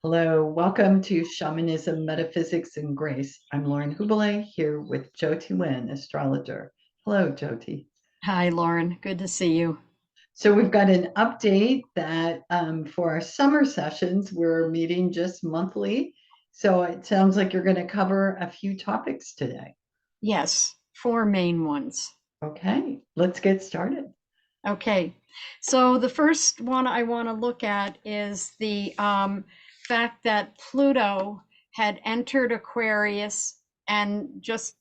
Hello, welcome to Shamanism, Metaphysics, and Grace. I'm Lauren Hubele here with Jyoti Wind, astrologer. Hello, Jyoti. Hi, Lauren. Good to see you. So we've got an update that for our summer sessions, we're meeting just monthly. So it sounds like you're going to cover a few topics today. Yes, four main ones. Okay, let's get started. Okay, so the first one I want to look at is the fact that Pluto had entered Aquarius and just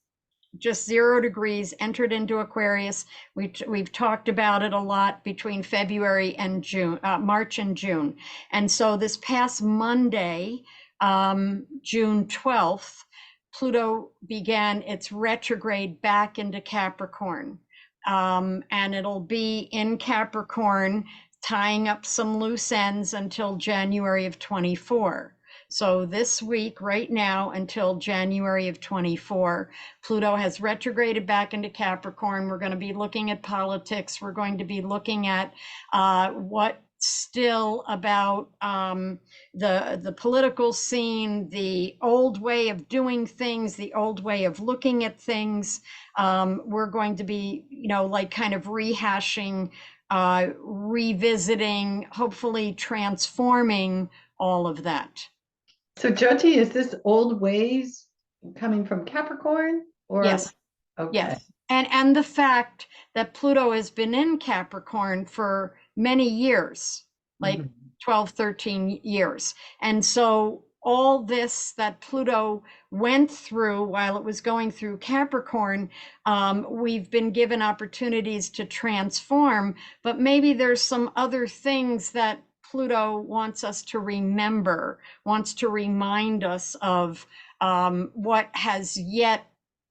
0 degrees entered into Aquarius. We've talked about it a lot between February and June, March and June, and so this past Monday, June 12th, Pluto began its retrograde back into Capricorn. And it'll be in Capricorn, tying up some loose ends until January of 24. So this week, right now, until January of 24, Pluto has retrograded back into Capricorn. We're going to be looking at politics. We're going to be looking at what still about the political scene, the old way of doing things, the old way of looking at things. We're going to be, like kind of rehashing, revisiting, hopefully transforming all of that. So, Jyoti, is this old ways coming from Capricorn or Yes, okay? yes. And the fact that Pluto has been in Capricorn for many years, like Mhm. 12, 13 years. And so all this that Pluto went through while it was going through Capricorn, we've been given opportunities to transform, but maybe there's some other things that Pluto wants us to remember, wants to remind us of what has yet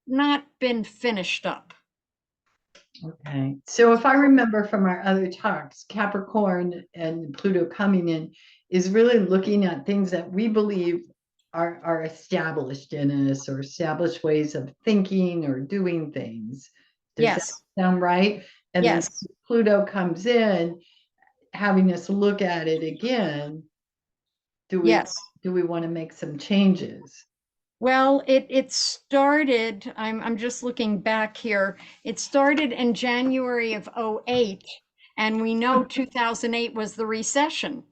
not been finished up. Okay. So if I remember from our other talks, Capricorn and Pluto coming in is really looking at things that we believe are established in us or established ways of thinking or doing things. Does that Yes, sound right? And then yes. Pluto comes in, having us look at it again. Do we Yes. do we want to make some changes? Well, it started, I'm just looking back here. It started in January of '08, and we know 2008 was the recession.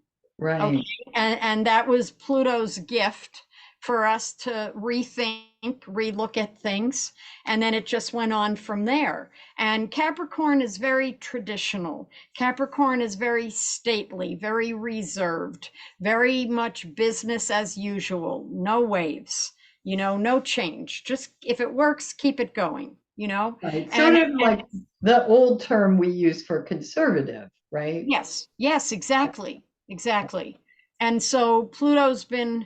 Okay. Right. And that was Pluto's gift for us to rethink, relook at things. And then it just went on from there. And Capricorn is very traditional. Capricorn is very stately, very reserved, very much business as usual, no waves, no change. Just if it works, keep it going. Right. Sort And of and like the old term we use for conservative, right? yes, yes, exactly, exactly. And so Pluto's been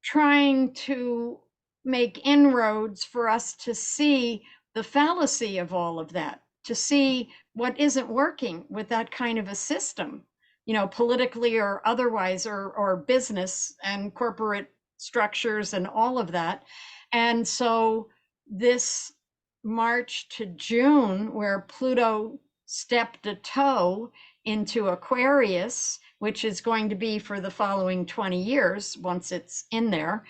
trying to make inroads for us to see the fallacy of all of that, to see what isn't working with that kind of a system, politically or otherwise, or business and corporate structures and all of that. And so this March to June, where Pluto stepped a toe into Aquarius, which is going to be for the following 20 years once it's in there,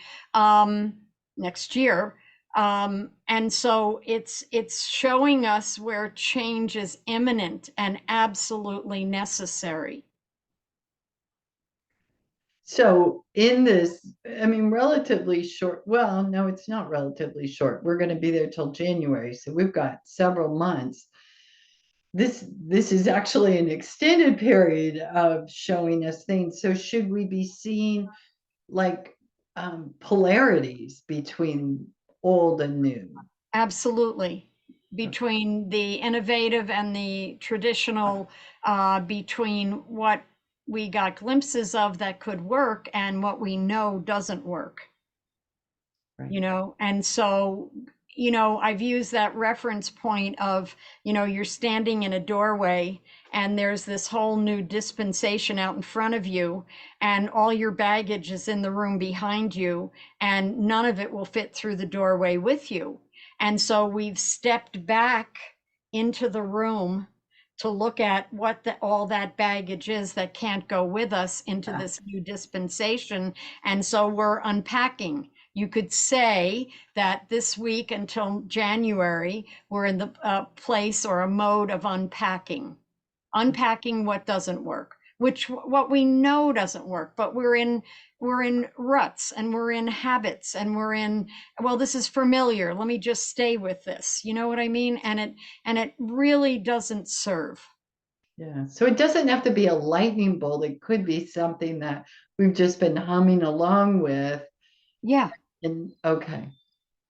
next year. And so it's showing us where change is imminent and absolutely necessary. So in this, I mean, relatively short, well, no, it's not relatively short. We're going to be there till January, so we've got several months. This is actually an extended period of showing us things. So should we be seeing like polarities between old and new? Absolutely. Between the innovative and the traditional, between what we got glimpses of that could work and what we know doesn't work. Right. And so, I've used that reference point of, you're standing in a doorway and there's this whole new dispensation out in front of you, and all your baggage is in the room behind you, and none of it will fit through the doorway with you. And so we've stepped back into the room to look at what all that baggage is that can't go with us into this new dispensation. And so we're unpacking. You could say that this week until January, we're in the place or a mode of unpacking what doesn't work, what we know doesn't work, but we're in ruts and we're in habits and we're in, well, this is familiar, let me just stay with this, you know what I mean? And it really doesn't serve. Yeah. So it doesn't have to be a lightning bolt. It could be something that we've just been humming along with. Yeah. And okay.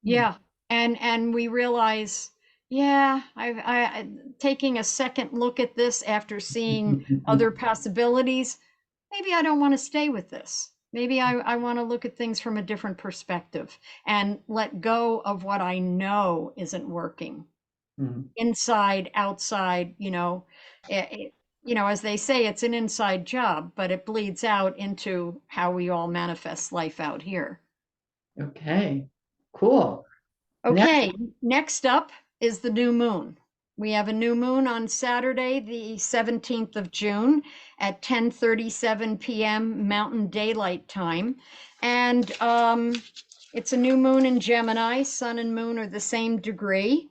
Yeah. And we realize, yeah, I taking a second look at this after seeing other possibilities, maybe I don't want to stay with this. Maybe I want to look at things from a different perspective and let go of what I know isn't working. Mhm. Inside, outside, as they say, it's an inside job, but it bleeds out into how we all manifest life out here. Okay. Cool. Now, Okay, next up is the new moon. We have a new moon on Saturday, the 17th of June at 10:37 p.m. Mountain Daylight Time. And it's a new moon in Gemini. Sun and moon are the same degree.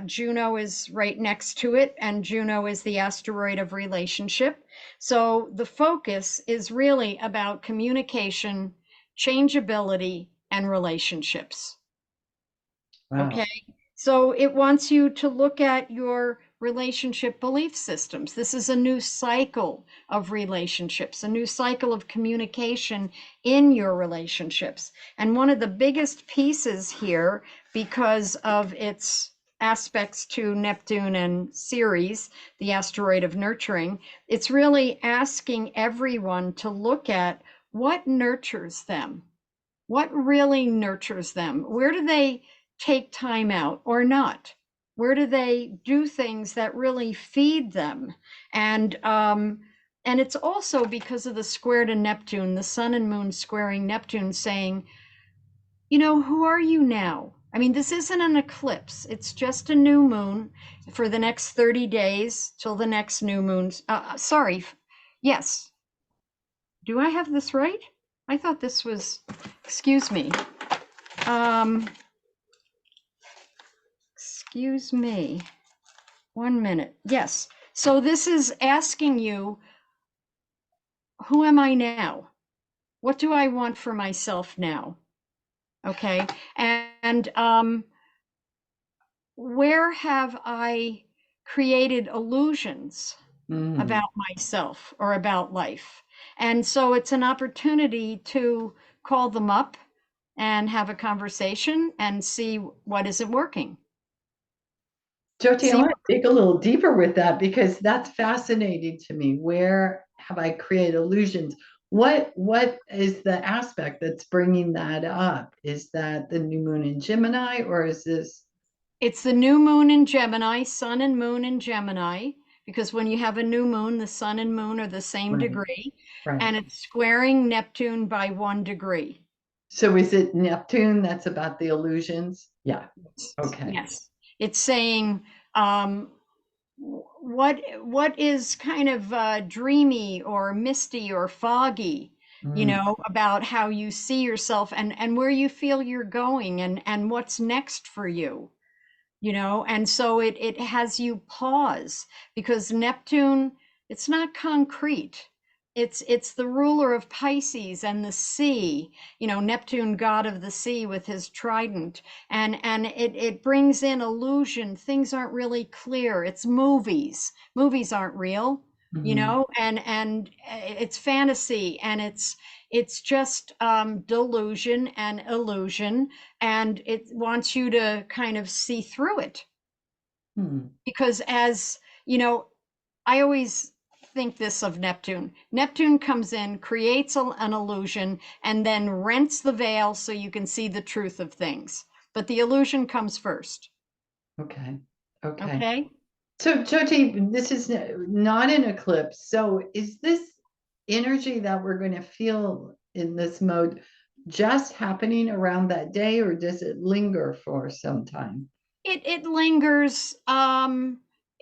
Juno is right next to it, and Juno is the asteroid of relationship. So the focus is really about communication, changeability, and relationships. wow. Okay. So it wants you to look at your relationship belief systems. This is a new cycle of relationships, a new cycle of communication in your relationships. And one of the biggest pieces here, because of its aspects to Neptune and Ceres, the asteroid of nurturing, it's really asking everyone to look at what nurtures them. What really nurtures them? Where do they take time out or not? Where do they do things that really feed them? And it's also because of the square to Neptune, the sun and moon squaring Neptune, saying, who are you now? I mean, this isn't an eclipse. It's just a new moon for the next 30 days till the next new moon. Sorry. Yes. Do I have this right? I thought this was, excuse me. Um, Excuse me. 1 minute. Yes. So this is asking you, who am I now? What do I want for myself now? Okay. And where have I created illusions Mhm. about myself or about life? And so it's an opportunity to call them up and have a conversation and see what isn't working. Jyoti, I See, want to dig a little deeper with that because that's fascinating to me. Where have I created illusions? What is the aspect that's bringing that up? Is that the new moon in Gemini, or is this it's the new moon in Gemini, sun and moon in Gemini, because when you have a new moon, the sun and moon are the same right? degree, Right. and it's squaring Neptune by 1 degree. So is it Neptune that's about the illusions? Yeah. Okay. Yes. It's saying, um, what is kind of dreamy or misty or foggy, Mm, about how you see yourself and where you feel you're going and what's next for you. And so it has you pause, because Neptune, it's not concrete. It's the ruler of Pisces and the sea, Neptune, god of the sea with his trident. And it brings in illusion. Things aren't really clear. It's movies aren't real, mhm, and it's fantasy, and it's just delusion and illusion, and it wants you to kind of see through it. mhm. Because, as you know, I always think this of Neptune. Neptune comes in, creates an illusion, and then rents the veil so you can see the truth of things. But the illusion comes first. Okay. Okay. Okay. So Jyoti, this is not an eclipse. So is this energy that we're going to feel in this mode just happening around that day, or does it linger for some time? It lingers.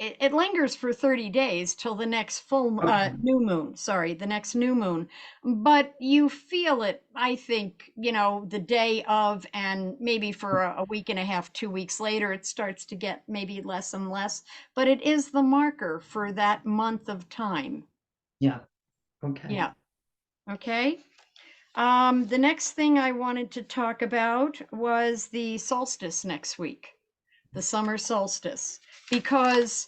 it lingers for 30 days till the next full Okay. new moon, sorry, the next new moon. But you feel it, I think, the day of, and maybe for a week and a half, 2 weeks later, it starts to get maybe less and less. But it is the marker for that month of time. Yeah. Okay. Yeah. Okay. The next thing I wanted to talk about was the solstice next week, the summer solstice, because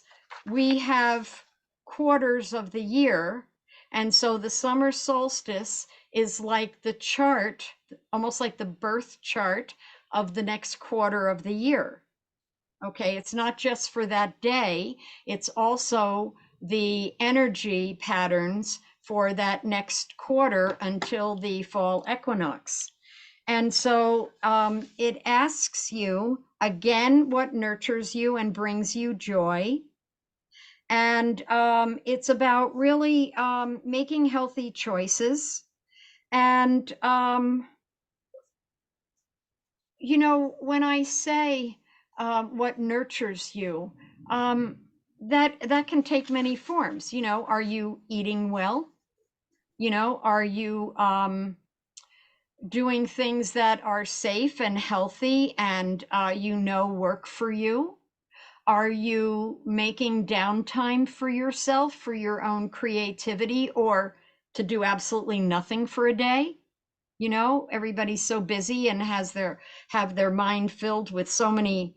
we have quarters of the year. And so the summer solstice is like the chart, almost like the birth chart of the next quarter of the year. Okay, it's not just for that day, it's also the energy patterns for that next quarter until the fall equinox. And so it asks you again what nurtures you and brings you joy. And it's about really making healthy choices. And, when I say what nurtures you, that can take many forms. Are you eating well? Are you doing things that are safe and healthy and work for you? Are you making downtime for yourself, for your own creativity, or to do absolutely nothing for a day? Everybody's so busy and have their mind filled with so many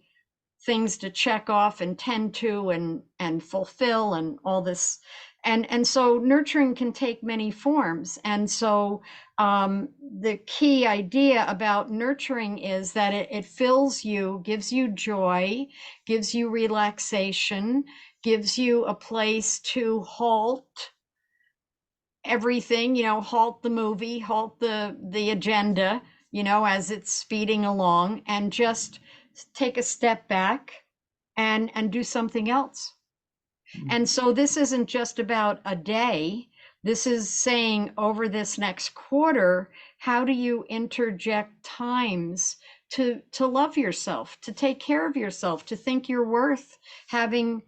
things to check off and tend to and fulfill and all this. And so nurturing can take many forms. And so the key idea about nurturing is that it fills you, gives you joy, gives you relaxation, gives you a place to halt everything, halt the movie, halt the agenda, as it's speeding along, and just take a step back and do something else. And so this isn't just about a day. This is saying over this next quarter, how do you interject times to love yourself, to take care of yourself, to think you're worth having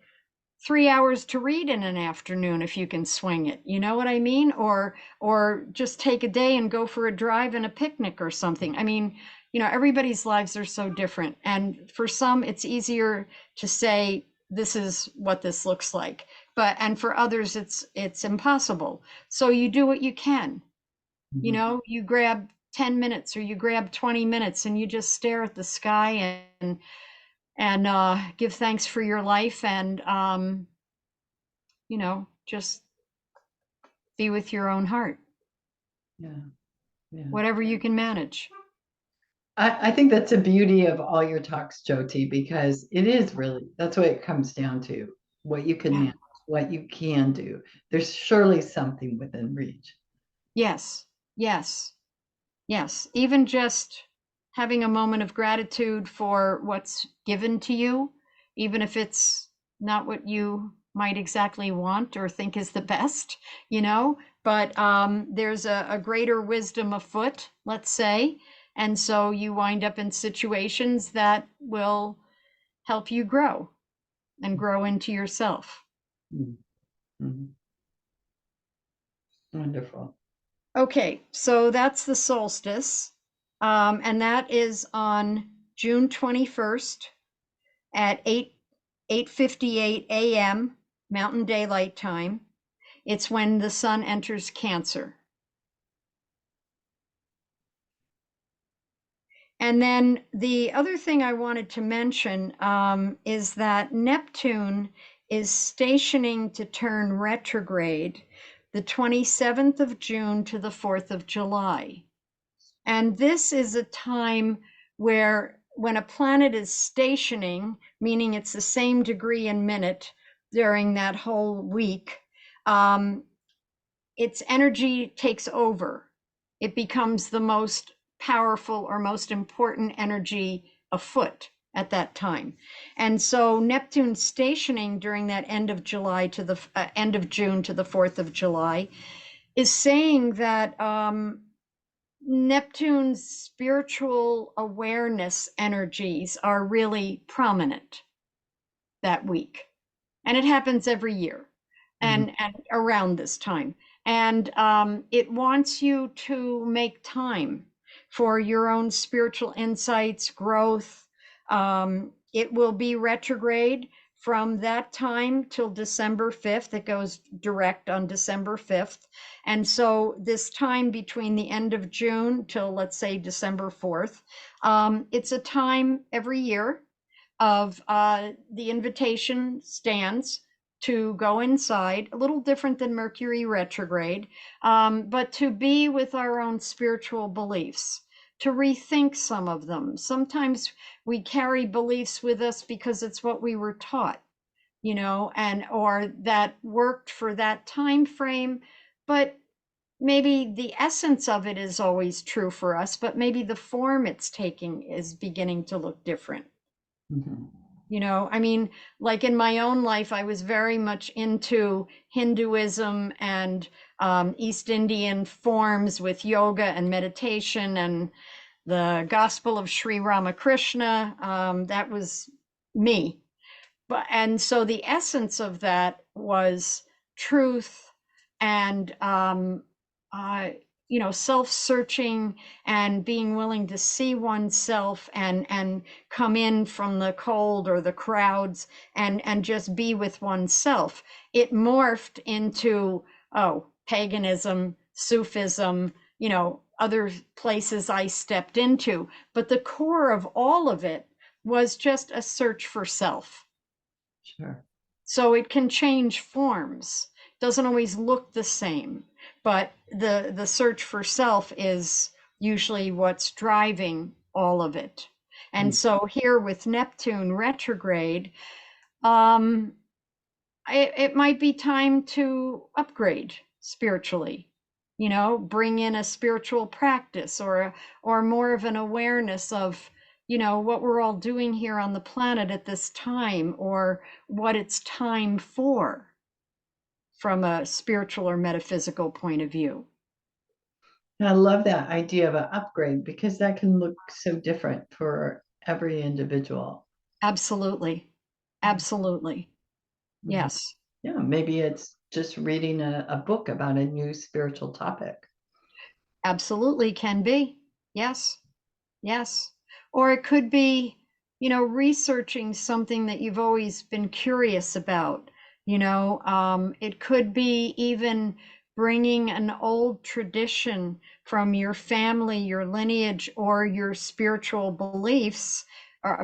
3 hours to read in an afternoon if you can swing it. You know what I mean? Or just take a day and go for a drive and a picnic or something. I mean, everybody's lives are so different. And for some, it's easier to say, this is what this looks like. And for others, it's impossible. So you do what you can. You grab 10 minutes or you grab 20 minutes and you just stare at the sky and give thanks for your life and just be with your own heart. Yeah. Yeah. Whatever you can manage. I think that's the beauty of all your talks, Jyoti, because it is really, that's what it comes down to, what you can manage, what you can do. There's surely something within reach. Yes, yes, yes. Even just having a moment of gratitude for what's given to you, even if it's not what you might exactly want or think is the best, but there's a greater wisdom afoot, let's say. And so you wind up in situations that will help you grow and grow into yourself. Mm-hmm. Wonderful. Okay, so that's the solstice. And that is on June 21st at 8:58 a.m. Mountain Daylight Time. It's when the sun enters Cancer. And then the other thing I wanted to mention is that Neptune is stationing to turn retrograde the 27th of June to the 4th of July. And this is a time where when a planet is stationing, meaning it's the same degree and minute during that whole week, its energy takes over. It becomes the most powerful or most important energy afoot at that time. And so Neptune stationing during that end of July to the end of June to the 4th of July is saying that Neptune's spiritual awareness energies are really prominent that week. and it happens every year, Mhm. and around this time. And it wants you to make time for your own spiritual insights, growth. It will be retrograde from that time till December 5th. It goes direct on December 5th. And so this time between the end of June till, let's say, December 4th, it's a time every year of the invitation stands to go inside, a little different than Mercury retrograde, but to be with our own spiritual beliefs, to rethink some of them. Sometimes we carry beliefs with us because it's what we were taught, and or that worked for that time frame, but maybe the essence of it is always true for us, but maybe the form it's taking is beginning to look different. Mhm. I mean, like in my own life, I was very much into Hinduism and East Indian forms with yoga and meditation and the Gospel of Sri Ramakrishna. That was me. And so the essence of that was truth and uh, self-searching and being willing to see oneself and come in from the cold or the crowds and just be with oneself. It morphed into paganism, Sufism, other places I stepped into, but the core of all of it was just a search for self. Sure. So it can change forms. Doesn't always look the same, but the search for self is usually what's driving all of it. And Mm. so here with Neptune retrograde, um, it might be time to upgrade spiritually, bring in a spiritual practice or more of an awareness of, what we're all doing here on the planet at this time, or what it's time for from a spiritual or metaphysical point of view. I love that idea of an upgrade because that can look so different for every individual. Absolutely. Absolutely. Mhm. Yes. Yeah, maybe it's just reading a book about a new spiritual topic. Absolutely can be. Yes. Yes. Or it could be, researching something that you've always been curious about. It could be even bringing an old tradition from your family, your lineage, or your spiritual beliefs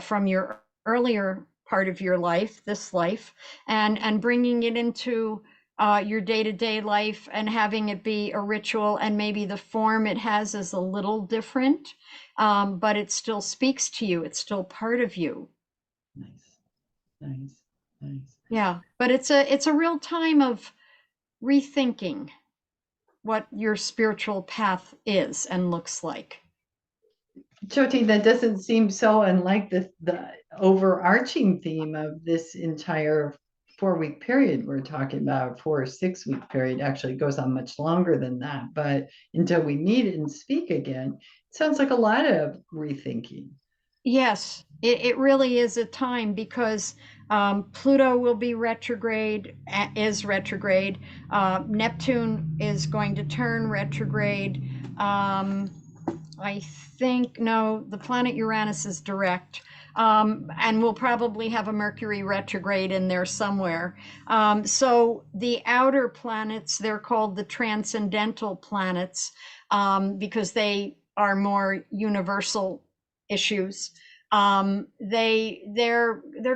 from your earlier part of your life, this life, and bringing it into your day-to-day life and having it be a ritual, and maybe the form it has is a little different, but it still speaks to you. It's still part of you. Nice, nice, nice. Yeah, but it's a real time of rethinking what your spiritual path is and looks like. Jyoti, that doesn't seem so unlike the overarching theme of this entire 4 week period we're talking about, 4 or 6 week period. Actually, it goes on much longer than that, but until we meet and speak again, it sounds like a lot of rethinking. Yes, it really is a time because Pluto will be retrograde, is retrograde. Neptune is going to turn retrograde. Um, I think, no, the planet Uranus is direct. And we'll probably have a Mercury retrograde in there somewhere. So the outer planets, they're called the transcendental planets because they are more universal issues. They're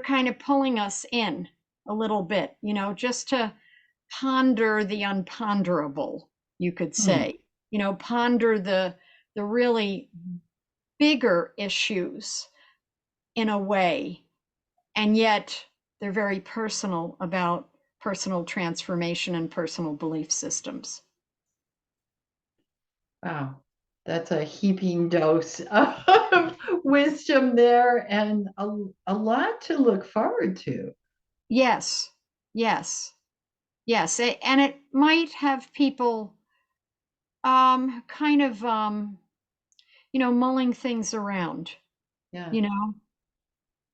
kind of pulling us in a little bit, just to ponder the unponderable, you could Hmm. say. Ponder the really bigger issues in a way, and yet they're very personal about personal transformation and personal belief systems. Wow, that's a heaping dose of wisdom there and a lot to look forward to. Yes, yes, yes. And it might have people kind of mulling things around, Yeah. you know.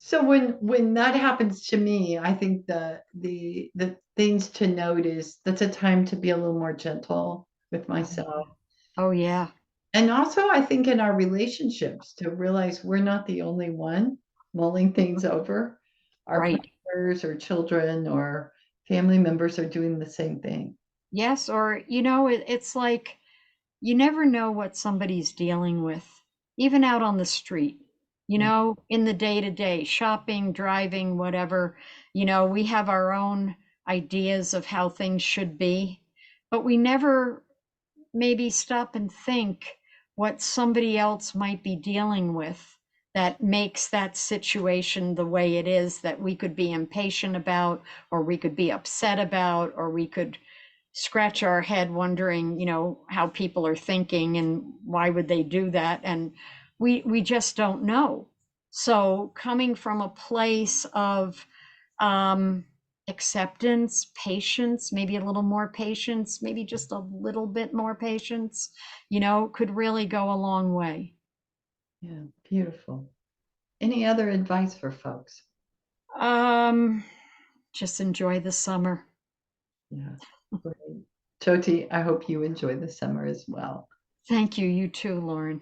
So when that happens to me, I think the things to note is that's a time to be a little more gentle with myself. Oh, yeah. And also I think in our relationships to realize we're not the only one mulling things over. Our Right. partners or children or family members are doing the same thing. Yes. Or, it's like you never know what somebody's dealing with, even out on the street, Yeah. in the day to day, shopping, driving, whatever. We have our own ideas of how things should be, but we never maybe stop and think what somebody else might be dealing with that makes that situation the way it is, that we could be impatient about, or we could be upset about, or we could scratch our head wondering, how people are thinking and why would they do that? And we just don't know. So coming from a place of um, acceptance, patience, maybe a little more patience, maybe just a little bit more patience, could really go a long way. Yeah, beautiful. Any other advice for folks? Um, just enjoy the summer. Yeah, great. Jyoti, I hope you enjoy the summer as well. Thank you. You too, Lauren.